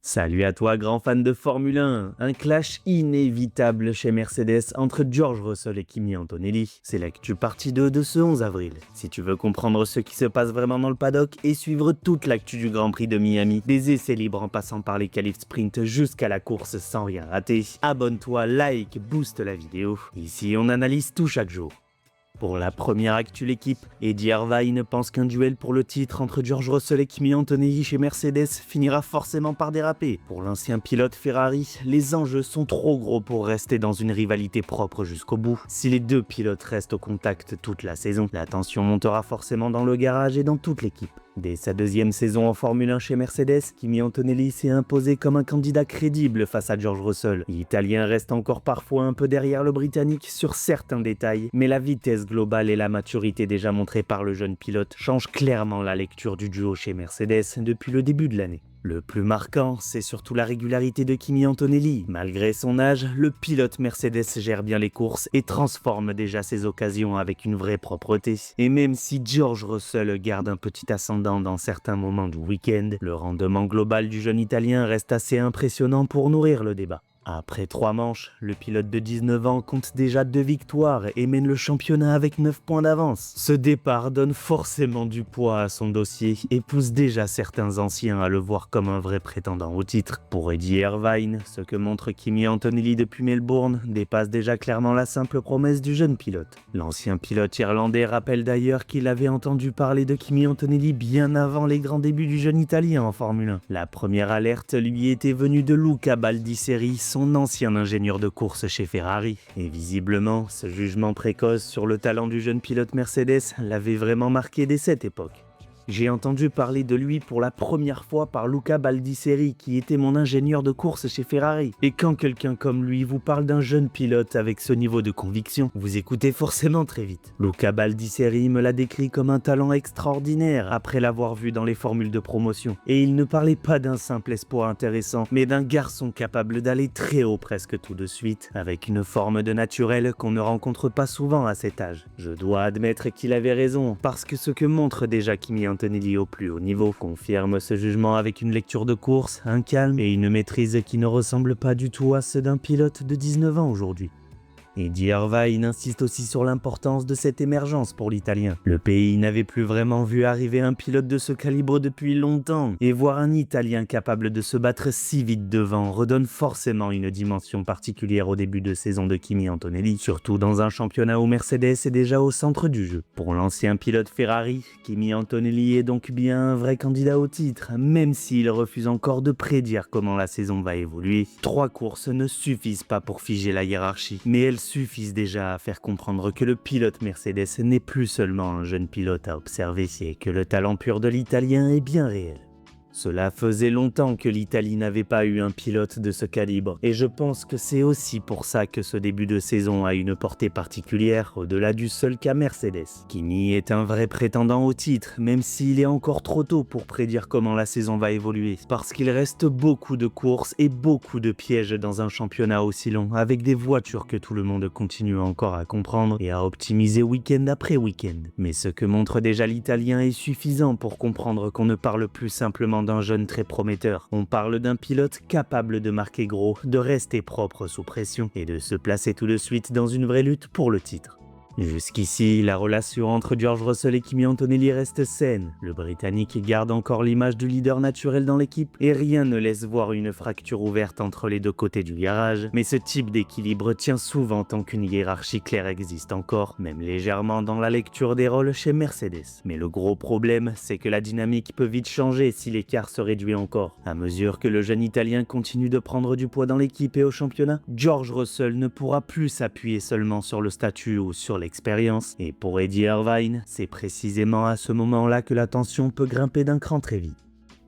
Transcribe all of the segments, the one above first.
Salut à toi, grand fan de Formule 1. Un clash inévitable chez Mercedes entre George Russell et Kimi Antonelli. C'est l'actu partie 2 de ce 11 avril. Si tu veux comprendre ce qui se passe vraiment dans le paddock et suivre toute l'actu du Grand Prix de Miami, des essais libres en passant par les qualifs sprint jusqu'à la course sans rien rater, abonne-toi, like, booste la vidéo. Ici, on analyse tout chaque jour. Pour la première actu l'équipe, Eddie Irvine pense qu'un duel pour le titre entre George Russell et Kimi Antonelli chez Mercedes finira forcément par déraper. Pour l'ancien pilote Ferrari, les enjeux sont trop gros pour rester dans une rivalité propre jusqu'au bout. Si les deux pilotes restent au contact toute la saison, la tension montera forcément dans le garage et dans toute l'équipe. Dès sa deuxième saison en Formule 1 chez Mercedes, Kimi Antonelli s'est imposé comme un candidat crédible face à George Russell. L'Italien reste encore parfois un peu derrière le Britannique sur certains détails, mais la vitesse globale et la maturité déjà montrée par le jeune pilote changent clairement la lecture du duo chez Mercedes depuis le début de l'année. Le plus marquant, c'est surtout la régularité de Kimi Antonelli. Malgré son âge, le pilote Mercedes gère bien les courses et transforme déjà ses occasions avec une vraie propreté. Et même si George Russell garde un petit ascendant dans certains moments du week-end, le rendement global du jeune Italien reste assez impressionnant pour nourrir le débat. Après 3 manches, le pilote de 19 ans compte déjà 2 victoires et mène le championnat avec 9 points d'avance. Ce départ donne forcément du poids à son dossier et pousse déjà certains anciens à le voir comme un vrai prétendant au titre. Pour Eddie Irvine, ce que montre Kimi Antonelli depuis Melbourne dépasse déjà clairement la simple promesse du jeune pilote. L'ancien pilote irlandais rappelle d'ailleurs qu'il avait entendu parler de Kimi Antonelli bien avant les grands débuts du jeune Italien en Formule 1. La première alerte lui était venue de Luca Baldisseri, son ancien ingénieur de course chez Ferrari. Et visiblement, ce jugement précoce sur le talent du jeune pilote Mercedes l'avait vraiment marqué dès cette époque. J'ai entendu parler de lui pour la première fois par Luca Baldisseri, qui était mon ingénieur de course chez Ferrari. Et quand quelqu'un comme lui vous parle d'un jeune pilote avec ce niveau de conviction, vous écoutez forcément très vite. Luca Baldisseri me l'a décrit comme un talent extraordinaire après l'avoir vu dans les formules de promotion. Et il ne parlait pas d'un simple espoir intéressant, mais d'un garçon capable d'aller très haut presque tout de suite, avec une forme de naturel qu'on ne rencontre pas souvent à cet âge. Je dois admettre qu'il avait raison, parce que ce que montre déjà Kimi Antonelli au plus haut niveau confirme ce jugement avec une lecture de course, un calme et une maîtrise qui ne ressemble pas du tout à ceux d'un pilote de 19 ans aujourd'hui. Eddie Irvine insiste aussi sur l'importance de cette émergence pour l'Italien. Le pays n'avait plus vraiment vu arriver un pilote de ce calibre depuis longtemps, et voir un Italien capable de se battre si vite devant redonne forcément une dimension particulière au début de saison de Kimi Antonelli, surtout dans un championnat où Mercedes est déjà au centre du jeu. Pour l'ancien pilote Ferrari, Kimi Antonelli est donc bien un vrai candidat au titre, même s'il refuse encore de prédire comment la saison va évoluer. 3 courses ne suffisent pas pour figer la hiérarchie, mais elles suffisent déjà à faire comprendre que le pilote Mercedes n'est plus seulement un jeune pilote à observer, et que le talent pur de l'Italien est bien réel. Cela faisait longtemps que l'Italie n'avait pas eu un pilote de ce calibre, et je pense que c'est aussi pour ça que ce début de saison a une portée particulière au-delà du seul cas Mercedes. Kimi est un vrai prétendant au titre, même s'il est encore trop tôt pour prédire comment la saison va évoluer, parce qu'il reste beaucoup de courses et beaucoup de pièges dans un championnat aussi long, avec des voitures que tout le monde continue encore à comprendre et à optimiser week-end après week-end. Mais ce que montre déjà l'Italien est suffisant pour comprendre qu'on ne parle plus simplement d'un jeune très prometteur. On parle d'un pilote capable de marquer gros, de rester propre sous pression et de se placer tout de suite dans une vraie lutte pour le titre. Jusqu'ici, la relation entre George Russell et Kimi Antonelli reste saine. Le Britannique garde encore l'image du leader naturel dans l'équipe et rien ne laisse voir une fracture ouverte entre les deux côtés du garage. Mais ce type d'équilibre tient souvent tant qu'une hiérarchie claire existe encore, même légèrement dans la lecture des rôles chez Mercedes. Mais le gros problème, c'est que la dynamique peut vite changer si l'écart se réduit encore. À mesure que le jeune Italien continue de prendre du poids dans l'équipe et au championnat, George Russell ne pourra plus s'appuyer seulement sur le statut ou sur l'expérience, et pour Eddie Irvine, c'est précisément à ce moment-là que la tension peut grimper d'un cran très vite.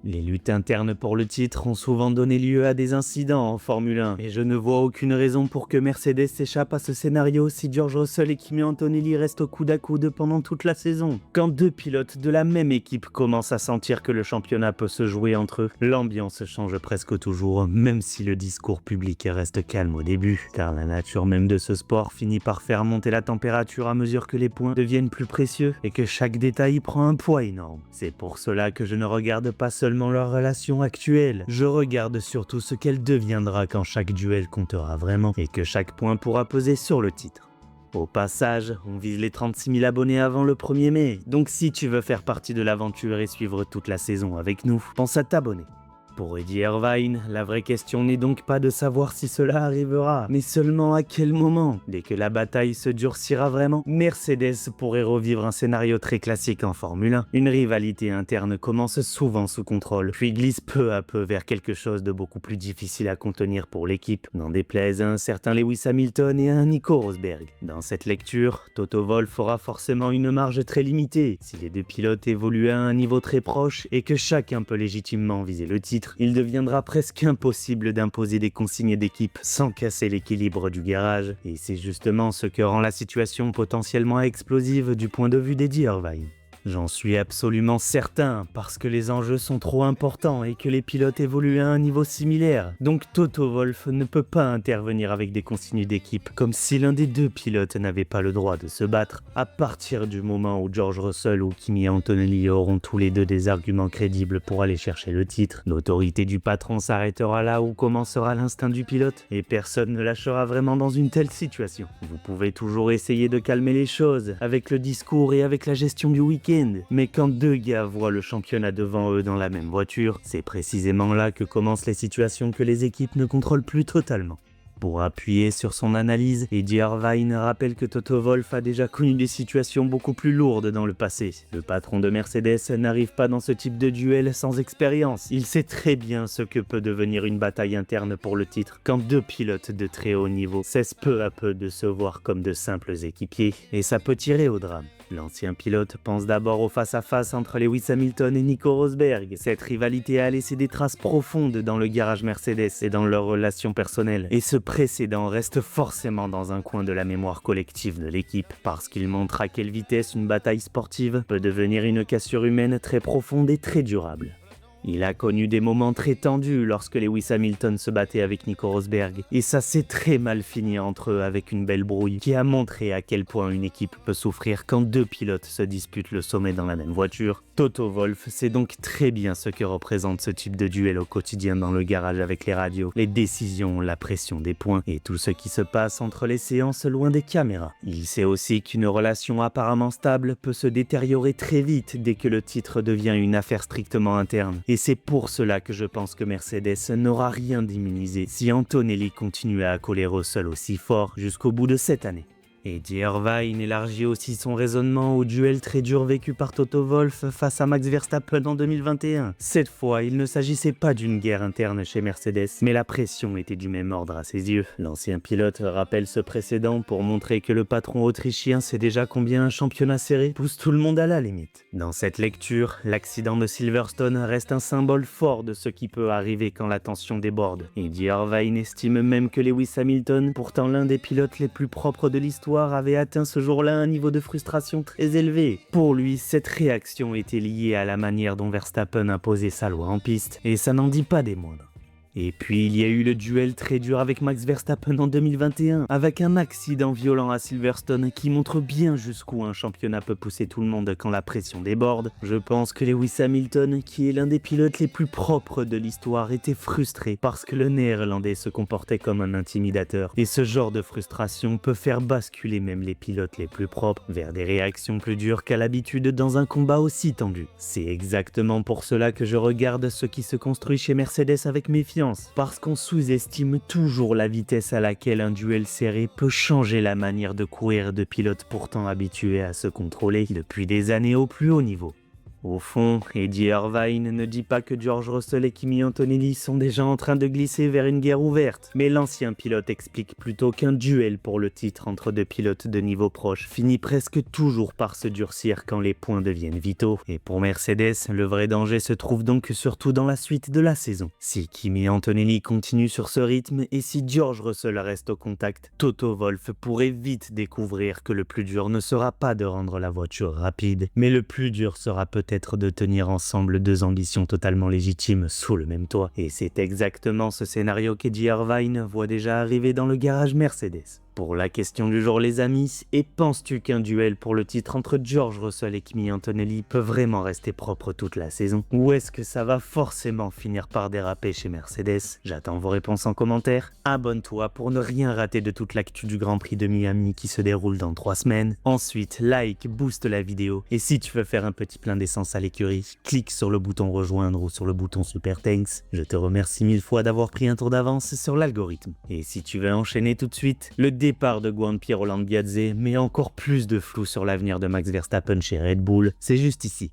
Les luttes internes pour le titre ont souvent donné lieu à des incidents en Formule 1, et je ne vois aucune raison pour que Mercedes s'échappe à ce scénario si George Russell et Kimi Antonelli restent au coude à coude pendant toute la saison. Quand 2 pilotes de la même équipe commencent à sentir que le championnat peut se jouer entre eux, l'ambiance change presque toujours, même si le discours public reste calme au début, car la nature même de ce sport finit par faire monter la température à mesure que les points deviennent plus précieux et que chaque détail prend un poids énorme. C'est pour cela que je ne regarde pas seulement seulement leur relation actuelle, je regarde surtout ce qu'elle deviendra quand chaque duel comptera vraiment et que chaque point pourra peser sur le titre. Au passage, on vise les 36 000 abonnés avant le 1er mai, donc si tu veux faire partie de l'aventure et suivre toute la saison avec nous, pense à t'abonner. Pour Eddie Irvine, la vraie question n'est donc pas de savoir si cela arrivera, mais seulement à quel moment. Dès que la bataille se durcira vraiment, Mercedes pourrait revivre un scénario très classique en Formule 1. Une rivalité interne commence souvent sous contrôle, puis glisse peu à peu vers quelque chose de beaucoup plus difficile à contenir pour l'équipe, n'en déplaise à un certain Lewis Hamilton et à un Nico Rosberg. Dans cette lecture, Toto Wolff aura forcément une marge très limitée. Si les deux pilotes évoluent à un niveau très proche et que chacun peut légitimement viser le titre, il deviendra presque impossible d'imposer des consignes d'équipe sans casser l'équilibre du garage. Et c'est justement ce que rend la situation potentiellement explosive du point de vue d'Eddie Irvine. J'en suis absolument certain, parce que les enjeux sont trop importants et que les pilotes évoluent à un niveau similaire. Donc Toto Wolff ne peut pas intervenir avec des consignes d'équipe, comme si l'un des deux pilotes n'avait pas le droit de se battre. À partir du moment où George Russell ou Kimi Antonelli auront tous les deux des arguments crédibles pour aller chercher le titre, l'autorité du patron s'arrêtera là où commencera l'instinct du pilote, et personne ne lâchera vraiment dans une telle situation. Vous pouvez toujours essayer de calmer les choses, avec le discours et avec la gestion du week-end, mais quand deux gars voient le championnat devant eux dans la même voiture, c'est précisément là que commencent les situations que les équipes ne contrôlent plus totalement. Pour appuyer sur son analyse, Eddie Irvine rappelle que Toto Wolff a déjà connu des situations beaucoup plus lourdes dans le passé. Le patron de Mercedes n'arrive pas dans ce type de duel sans expérience. Il sait très bien ce que peut devenir une bataille interne pour le titre quand deux pilotes de très haut niveau cessent peu à peu de se voir comme de simples équipiers, et ça peut tirer au drame. L'ancien pilote pense d'abord au face-à-face entre Lewis Hamilton et Nico Rosberg. Cette rivalité a laissé des traces profondes dans le garage Mercedes et dans leurs relations personnelles. Et ce précédent reste forcément dans un coin de la mémoire collective de l'équipe, parce qu'il montre à quelle vitesse une bataille sportive peut devenir une cassure humaine très profonde et très durable. Il a connu des moments très tendus lorsque Lewis Hamilton se battait avec Nico Rosberg, et ça s'est très mal fini entre eux avec une belle brouille qui a montré à quel point une équipe peut souffrir quand deux pilotes se disputent le sommet dans la même voiture. Toto Wolff sait donc très bien ce que représente ce type de duel au quotidien dans le garage avec les radios, les décisions, la pression des points et tout ce qui se passe entre les séances loin des caméras. Il sait aussi qu'une relation apparemment stable peut se détériorer très vite dès que le titre devient une affaire strictement interne. Et c'est pour cela que je pense que Mercedes n'aura rien d'immunisé si Antonelli continue à coller Russell aussi fort jusqu'au bout de cette année. Eddie Irvine élargit aussi son raisonnement au duel très dur vécu par Toto Wolff face à Max Verstappen en 2021. Cette fois, il ne s'agissait pas d'une guerre interne chez Mercedes, mais la pression était du même ordre à ses yeux. L'ancien pilote rappelle ce précédent pour montrer que le patron autrichien sait déjà combien un championnat serré pousse tout le monde à la limite. Dans cette lecture, l'accident de Silverstone reste un symbole fort de ce qui peut arriver quand la tension déborde. Eddie Irvine estime même que Lewis Hamilton, pourtant l'un des pilotes les plus propres de l'histoire, avait atteint ce jour-là un niveau de frustration très élevé. Pour lui, cette réaction était liée à la manière dont Verstappen imposait sa loi en piste, et ça n'en dit pas des moindres. Et puis il y a eu le duel très dur avec Max Verstappen en 2021, avec un accident violent à Silverstone qui montre bien jusqu'où un championnat peut pousser tout le monde quand la pression déborde. Je pense que Lewis Hamilton, qui est l'un des pilotes les plus propres de l'histoire, était frustré parce que le néerlandais se comportait comme un intimidateur. Et ce genre de frustration peut faire basculer même les pilotes les plus propres vers des réactions plus dures qu'à l'habitude dans un combat aussi tendu. C'est exactement pour cela que je regarde ce qui se construit chez Mercedes avec méfiance. Parce qu'on sous-estime toujours la vitesse à laquelle un duel serré peut changer la manière de courir de pilotes pourtant habitués à se contrôler depuis des années au plus haut niveau. Au fond, Eddie Irvine ne dit pas que George Russell et Kimi Antonelli sont déjà en train de glisser vers une guerre ouverte, mais l'ancien pilote explique plutôt qu'un duel pour le titre entre deux pilotes de niveau proche finit presque toujours par se durcir quand les points deviennent vitaux. Et pour Mercedes, le vrai danger se trouve donc surtout dans la suite de la saison. Si Kimi Antonelli continue sur ce rythme et si George Russell reste au contact, Toto Wolff pourrait vite découvrir que le plus dur ne sera pas de rendre la voiture rapide, mais le plus dur sera peut-être de tenir ensemble deux ambitions totalement légitimes sous le même toit. Et c'est exactement ce scénario qu'Eddie Irvine voit déjà arriver dans le garage Mercedes. Pour la question du jour les amis, et penses-tu qu'un duel pour le titre entre George Russell et Kimi Antonelli peut vraiment rester propre toute la saison? Ou est-ce que ça va forcément finir par déraper chez Mercedes? J'attends vos réponses en commentaire. Abonne-toi pour ne rien rater de toute l'actu du Grand Prix de Miami qui se déroule dans 3 semaines. Ensuite, like, booste la vidéo. Et si tu veux faire un petit plein d'essence à l'écurie, clique sur le bouton rejoindre ou sur le bouton super thanks. Je te remercie 1000 fois d'avoir pris un tour d'avance sur l'algorithme. Et si tu veux enchaîner tout de suite, le départ de Guanpiero Lambiadze met encore plus de flou sur l'avenir de Max Verstappen chez Red Bull, c'est juste ici.